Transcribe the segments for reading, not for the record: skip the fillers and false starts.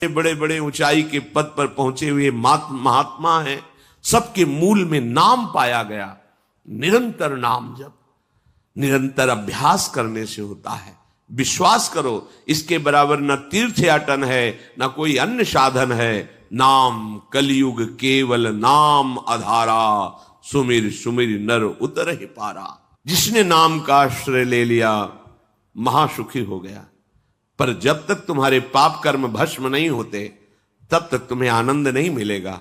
बड़े बड़े ऊंचाई के पद पर पहुंचे हुए महात्मा हैं, सबके मूल में नाम पाया गया। निरंतर नाम जप, निरंतर अभ्यास करने से होता है। विश्वास करो, इसके बराबर न तीर्थयाटन है, न कोई अन्य साधन है। नाम कलयुग केवल नाम आधारा, सुमिर सुमिर नर उतर ही पारा। जिसने नाम का आश्रय ले लिया महासुखी हो गया। पर जब तक तुम्हारे पाप कर्म भस्म नहीं होते तब तक तुम्हें आनंद नहीं मिलेगा।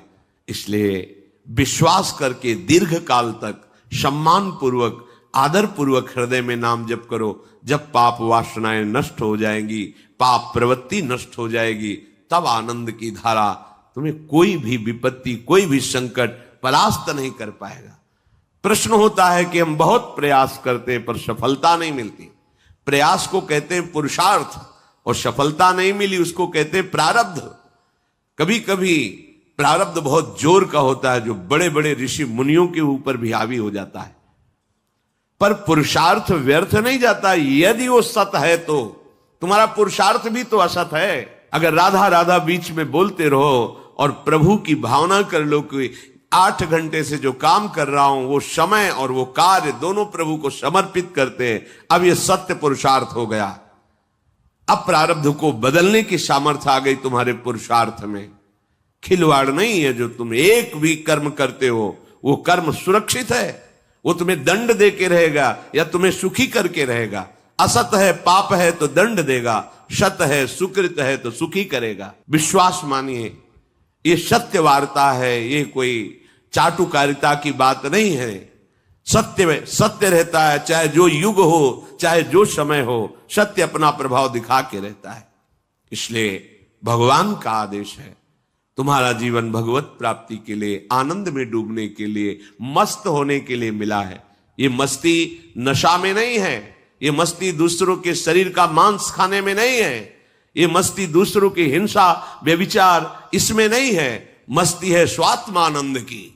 इसलिए विश्वास करके दीर्घ काल तक सम्मान पूर्वक आदर पूर्वक हृदय में नाम जप करो। जब पाप वासनाएं नष्ट हो जाएंगी, पाप प्रवृत्ति नष्ट हो जाएगी, तब आनंद की धारा तुम्हें कोई भी विपत्ति, कोई भी संकट परास्त नहीं कर पाएगा। प्रश्न होता है कि हम बहुत प्रयास करते हैं पर सफलता नहीं मिलती। प्रयास को कहते हैं पुरुषार्थ, और सफलता नहीं मिली उसको कहते हैं प्रारब्ध। कभी कभी प्रारब्ध बहुत जोर का होता है, जो बड़े बड़े ऋषि मुनियों के ऊपर भी हावी हो जाता है। पर पुरुषार्थ व्यर्थ नहीं जाता। यदि वो सत है तो तुम्हारा पुरुषार्थ भी तो असत है। अगर राधा राधा बीच में बोलते रहो और प्रभु की भावना कर लो कि 8 घंटे से जो काम कर रहा हूं वो समय और वो कार्य दोनों प्रभु को समर्पित करते हैं, अब ये सत्य पुरुषार्थ हो गया। अब प्रारब्ध को बदलने की सामर्थ्य आ गई तुम्हारे पुरुषार्थ में। खिलवाड़ नहीं है। जो तुम एक भी कर्म करते हो वो कर्म सुरक्षित है, वो तुम्हें दंड दे के रहेगा या तुम्हें सुखी करके रहेगा। असत है, पाप है तो दंड देगा, सत है, सुकृत है तो सुखी करेगा। विश्वास मानिए, ये सत्य वार्ता है, ये कोई चाटुकारिता की बात नहीं है। सत्य सत्य रहता है, चाहे जो युग हो, चाहे जो समय हो, सत्य अपना प्रभाव दिखा के रहता है। इसलिए भगवान का आदेश है, तुम्हारा जीवन भगवत प्राप्ति के लिए, आनंद में डूबने के लिए, मस्त होने के लिए मिला है। ये मस्ती नशा में नहीं है, ये मस्ती दूसरों के शरीर का मांस खाने में नहीं है, ये मस्ती दूसरों की हिंसा व्यभिचार इसमें नहीं है। मस्ती है स्वात्मानंद की।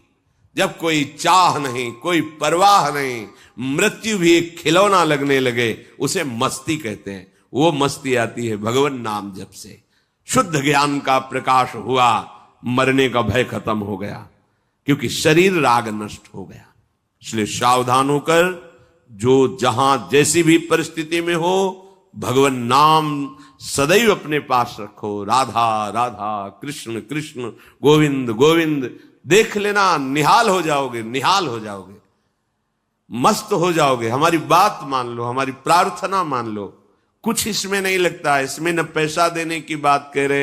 जब कोई चाह नहीं, कोई परवाह नहीं, मृत्यु भी एक खिलौना लगने लगे, उसे मस्ती कहते हैं। वो मस्ती आती है भगवान नाम जप से। शुद्ध ज्ञान का प्रकाश हुआ, मरने का भय खत्म हो गया, क्योंकि शरीर राग नष्ट हो गया। इसलिए सावधान होकर जो जहां जैसी भी परिस्थिति में हो, भगवान नाम सदैव अपने पास रखो। राधा राधा, कृष्ण कृष्ण, गोविंद गोविंद। देख लेना, निहाल हो जाओगे, निहाल हो जाओगे, मस्त हो जाओगे। हमारी बात मान लो, हमारी प्रार्थना मान लो। कुछ इसमें नहीं लगता है, इसमें न पैसा देने की बात कह रहे